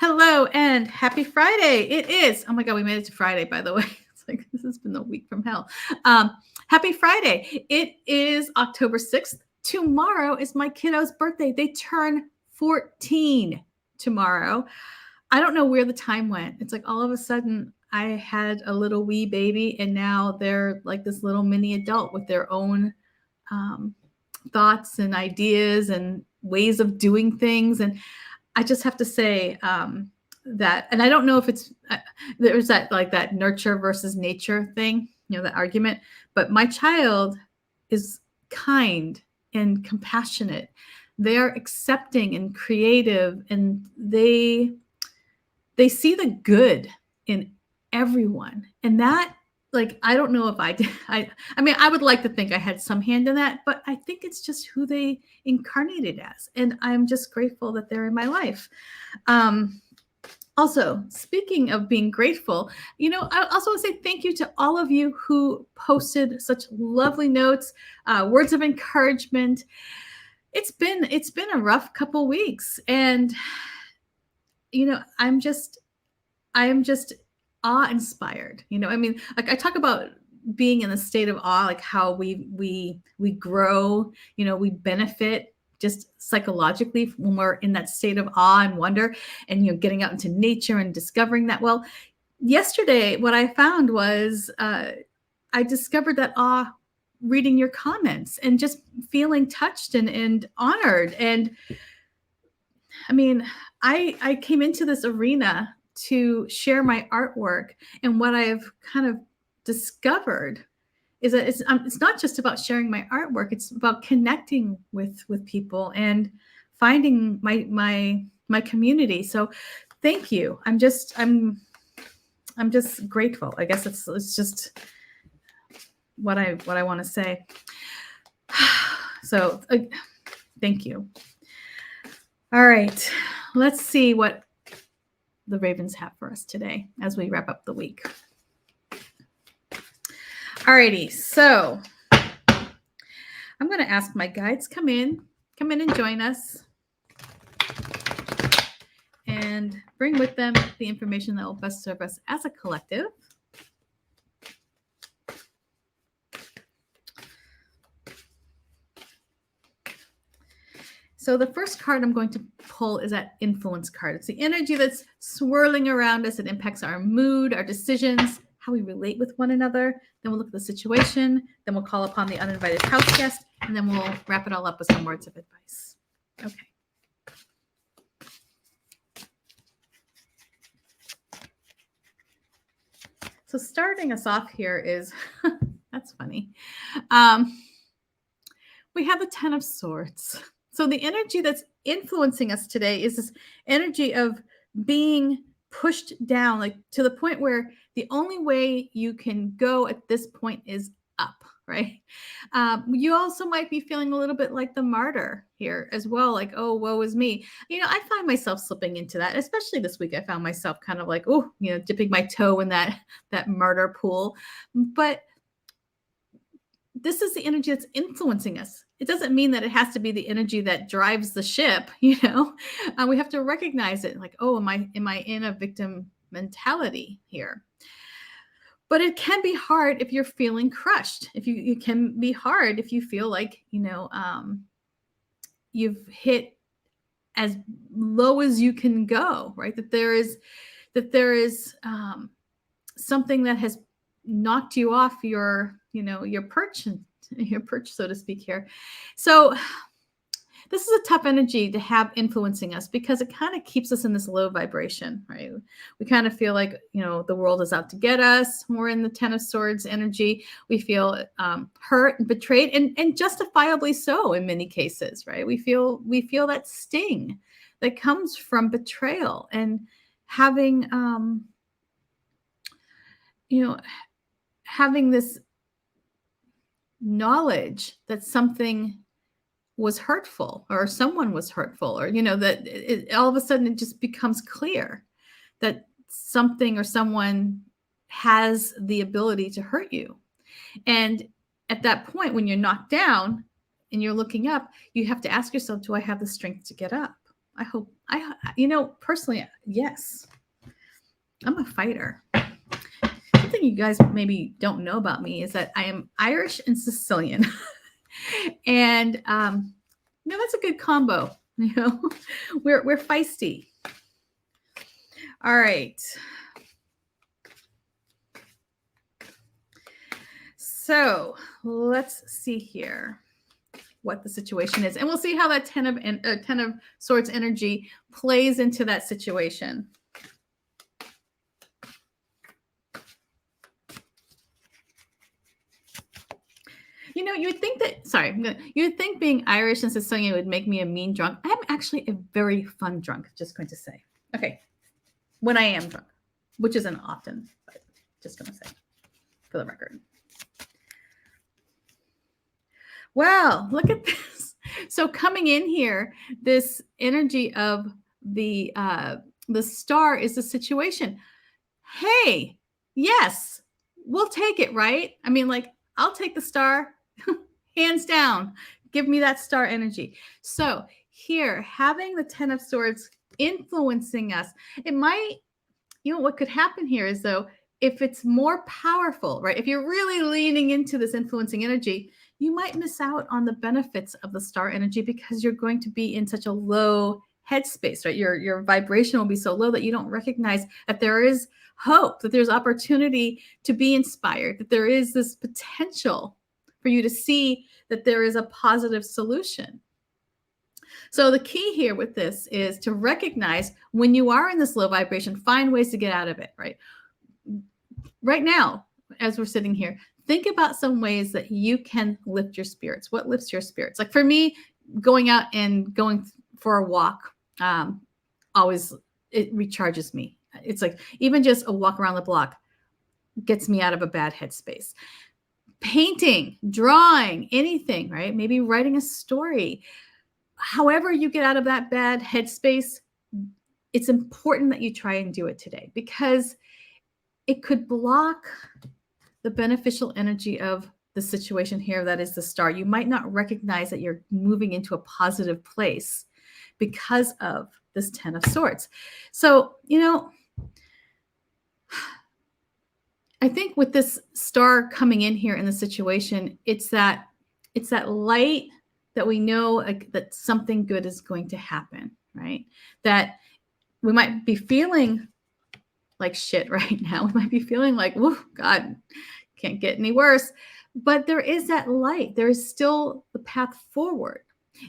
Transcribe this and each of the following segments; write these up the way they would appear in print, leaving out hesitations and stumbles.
Hello and happy Friday. It is. Oh my God, we made it to Friday, by the way. It's like this has been a week from hell. Happy Friday. It is October 6th. Tomorrow is my kiddo's birthday. They turn 14 tomorrow. I don't know where the time went. It's like all of a sudden I had a little wee baby and now they're like this little mini adult with their own um, thoughts and ideas and ways of doing things. And I just have to say that, and I don't know if it's there's that like that nurture versus nature thing, that argument. But my child is kind and compassionate. They're accepting and creative, and they see the good in everyone, and that. Like, I don't know if I did. I mean, I would like to think I had some hand in that, but I think it's just who they incarnated as. And I'm just grateful that they're in my life. Also, speaking of being grateful, I also want to say thank you to all of you who posted such lovely notes, words of encouragement. It's been a rough couple weeks, and I am just awe-inspired. I mean, like I talk about being in a state of awe, like how we grow, we benefit just psychologically when we're in that state of awe and wonder, and getting out into nature and discovering that. Well, yesterday what I found was I discovered that awe reading your comments and just feeling touched and honored. And I mean, I came into this arena to share my artwork, and what I've kind of discovered is that it's not just about sharing my artwork. It's about connecting with people and finding my community. So thank you. I'm just grateful. I guess it's just what I want to say. So thank you. All right, let's see what the Ravens have for us today as we wrap up the week. Alrighty, so I'm going to ask my guides come in and join us, and bring with them the information that will best serve us as a collective. So the first card I'm going to pull is that influence card. It's the energy that's swirling around us. It impacts our mood, our decisions, how we relate with one another. Then we'll look at the situation. Then we'll call upon the uninvited house guest. And then we'll wrap it all up with some words of advice. Okay. So starting us off here is, that's funny. We have the 10 of Swords. So the energy that's influencing us today is this energy of being pushed down, like to the point where the only way you can go at this point is up, right? You also might be feeling a little bit like the martyr here as well, like, oh, woe is me. I find myself slipping into that, especially this week. I found myself kind of like, oh, dipping my toe in that martyr pool. But this is the energy that's influencing us. It doesn't mean that it has to be the energy that drives the ship. We have to recognize it. Like, oh, am I in a victim mentality here? But it can be hard if you're feeling crushed. It can be hard if you feel like you've hit as low as you can go. Right? That there is something that has knocked you off your perch, so to speak here. So this is a tough energy to have influencing us because it kind of keeps us in this low vibration, right? We kind of feel like, the world is out to get us. We're in the 10 of Swords energy. We feel hurt and betrayed, and justifiably so in many cases, right? We feel that sting that comes from betrayal and having, having this knowledge that something was hurtful or someone was hurtful, or that all of a sudden it just becomes clear that something or someone has the ability to hurt you. And at that point, when you're knocked down and you're looking up, you have to ask yourself, do I have the strength to get up? I hope personally, yes, I'm a fighter. Something you guys maybe don't know about me is that I am Irish and Sicilian. And that's a good combo. We're feisty. All right. So let's see here what the situation is, and we'll see how that Ten of Swords energy plays into that situation. You would think that, you would think being Irish and Sicilian would make me a mean drunk. I'm actually a very fun drunk, just going to say. Okay. When I am drunk, which isn't often, but just going to say for the record. Wow, look at this. So coming in here, this energy of the star is the situation. Hey, yes, we'll take it, right? I mean, like, I'll take the star, hands down. Give me that star energy. So here, having the Ten of Swords influencing us, it might, what could happen here is, though, if it's more powerful, right? If you're really leaning into this influencing energy, you might miss out on the benefits of the star energy because you're going to be in such a low headspace, right? Your vibration will be so low that you don't recognize that there is hope, that there's opportunity to be inspired, that there is this potential for you to see that there is a positive solution. So the key here with this is to recognize when you are in this low vibration, find ways to get out of it, right? Right now, as we're sitting here, think about some ways that you can lift your spirits. What lifts your spirits? Like for me, going out and going for a walk, always, it recharges me. It's like even just a walk around the block gets me out of a bad headspace. Painting, drawing, anything, right? Maybe writing a story. However you get out of that bad headspace, it's important that you try and do it today because it could block the beneficial energy of the situation here that is the star. You might not recognize that you're moving into a positive place because of this Ten of Swords. So, I think with this star coming in here in the situation, it's that light that we know that something good is going to happen, right? That we might be feeling like shit right now. We might be feeling like, whoa, God, can't get any worse. But there is that light. There is still the path forward.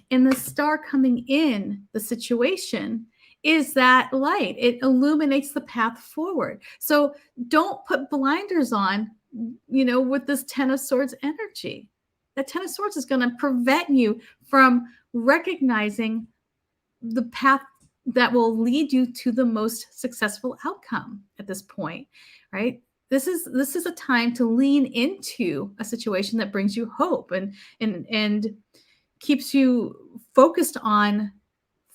And the star coming in the situation is that light. It illuminates the path forward. So don't put blinders on, with this Ten of Swords energy. That Ten of Swords is going to prevent you from recognizing the path that will lead you to the most successful outcome at this point, right? This is a time to lean into a situation that brings you hope and keeps you focused on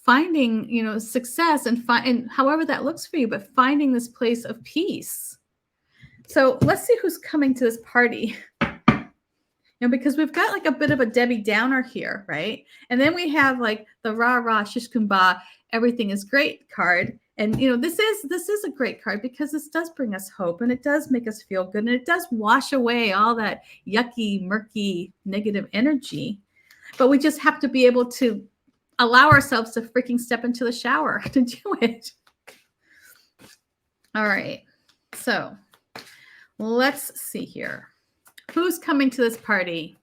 finding, success and however that looks for you, but finding this place of peace. So let's see who's coming to this party. Because we've got like a bit of a Debbie Downer here, right? And then we have like the rah rah shish kumbah, everything is great card. And this is a great card because this does bring us hope and it does make us feel good and it does wash away all that yucky, murky, negative energy. But we just have to be able to allow ourselves to freaking step into the shower to do it. All right. So let's see here. Who's coming to this party?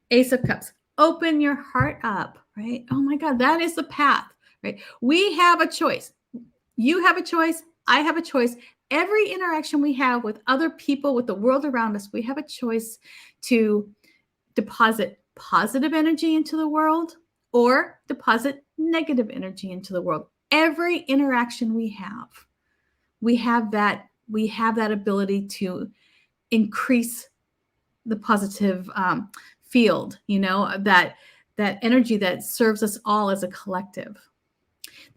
Ace of Cups. Open your heart up, right? Oh my God, that is the path, right? We have a choice. You have a choice. I have a choice. Every interaction we have with other people, with the world around us, we have a choice to deposit positive energy into the world or deposit negative energy into the world. Every interaction we have that ability to increase the positive field, that energy that serves us all as a collective.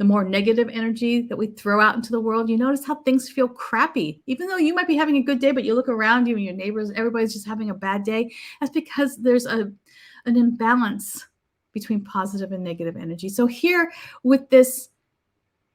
the more negative energy that we throw out into the world, you notice how things feel crappy. Even though you might be having a good day, but you look around you and your neighbors, everybody's just having a bad day. That's because there's an imbalance between positive and negative energy. So here with this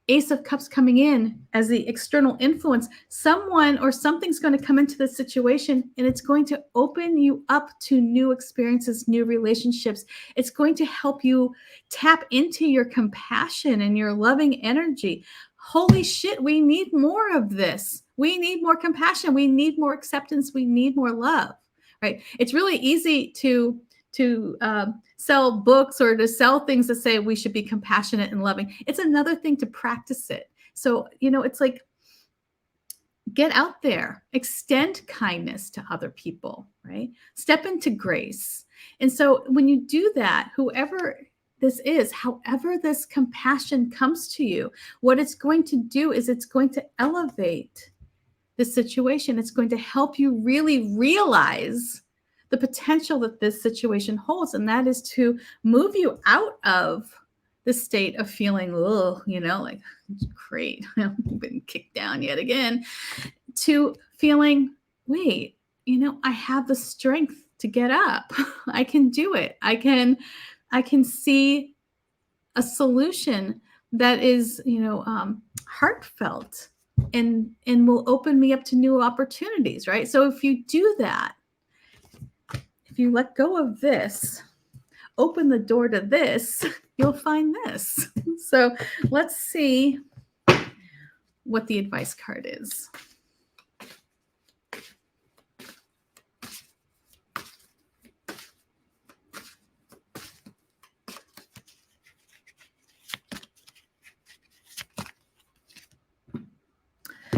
Ace of Cups coming in as the external influence, someone or something's going to come into this situation and it's going to open you up to new experiences, new relationships. It's going to help you tap into your compassion and your loving energy. Holy shit, we need more of this. We need more compassion. We need more acceptance. We need more love, right? It's really easy to sell books or to sell things that say we should be compassionate and loving. It's another thing to practice it. So, it's like, get out there, extend kindness to other people, right? Step into grace. And so when you do that, whoever this is, however this compassion comes to you, what it's going to do is it's going to elevate the situation. It's going to help you really realize the potential that this situation holds, and that is to move you out of the state of feeling, like, great, I've been kicked down yet again, to feeling, wait, I have the strength to get up. I can do it. I can see a solution that is, heartfelt and will open me up to new opportunities, right? So if you do that, if you let go of this, open the door to this, you'll find this. So let's see what the advice card is.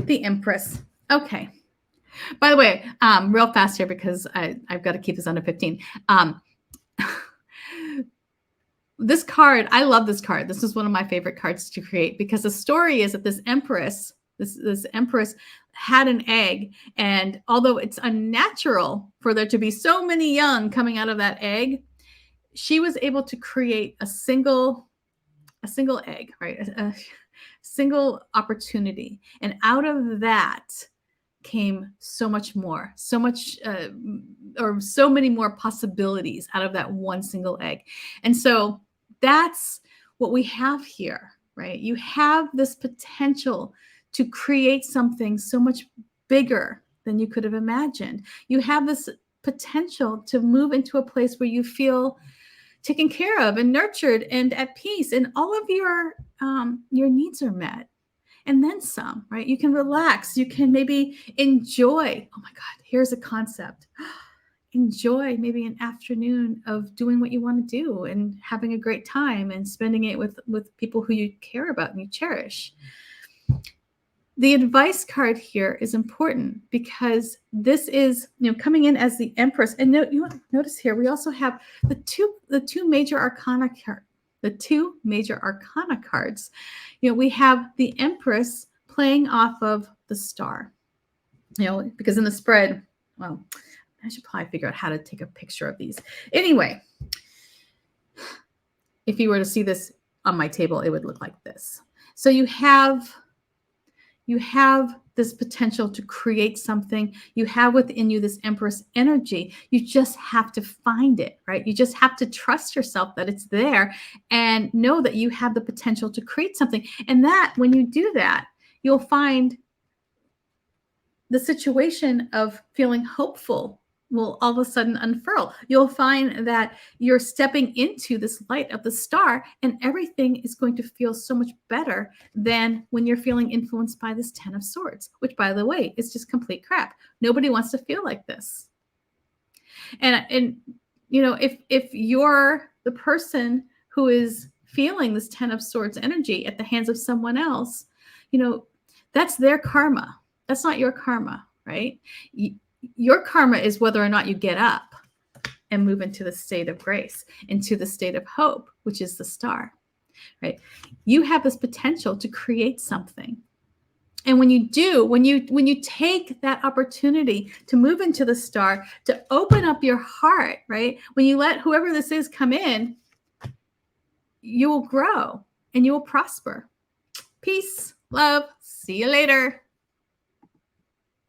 The Empress. Okay. By the way, real fast here because I've got to keep this under 15. This card, I love this card. This is one of my favorite cards to create because the story is that this Empress, this Empress had an egg, and although it's unnatural for there to be so many young coming out of that egg, she was able to create a single egg, right? A single opportunity, and out of that came so much more, so many more possibilities out of that one single egg. And so that's what we have here, right? You have this potential to create something so much bigger than you could have imagined. You have this potential to move into a place where you feel taken care of and nurtured and at peace, and all of your needs are met. And then some, right? You can relax. You can maybe enjoy. Oh my God, here's a concept. Enjoy maybe an afternoon of doing what you want to do and having a great time and spending it with people who you care about and you cherish. The advice card here is important because this is, coming in as the Empress. And notice here, we also have the two major arcana cards. The two major arcana cards. We have the Empress playing off of the Star. Because in the spread, well, I should probably figure out how to take a picture of these. Anyway, if you were to see this on my table, it would look like this. So you have this potential to create something. You have within you this Empress energy. You just have to find it, right? You just have to trust yourself that it's there and know that you have the potential to create something. And that when you do that, you'll find the situation of feeling hopeful will all of a sudden unfurl. You'll find that you're stepping into this light of the Star, and everything is going to feel so much better than when you're feeling influenced by this Ten of Swords, which, by the way, is just complete crap. Nobody wants to feel like this. And if you're the person who is feeling this Ten of Swords energy at the hands of someone else, that's their karma. That's not your karma, right? Your karma is whether or not you get up and move into the state of grace, into the state of hope, which is the Star, right? You have this potential to create something. And when you do, when you take that opportunity to move into the Star, to open up your heart, right? When you let whoever this is come in, you will grow and you will prosper. Peace, love. See you later.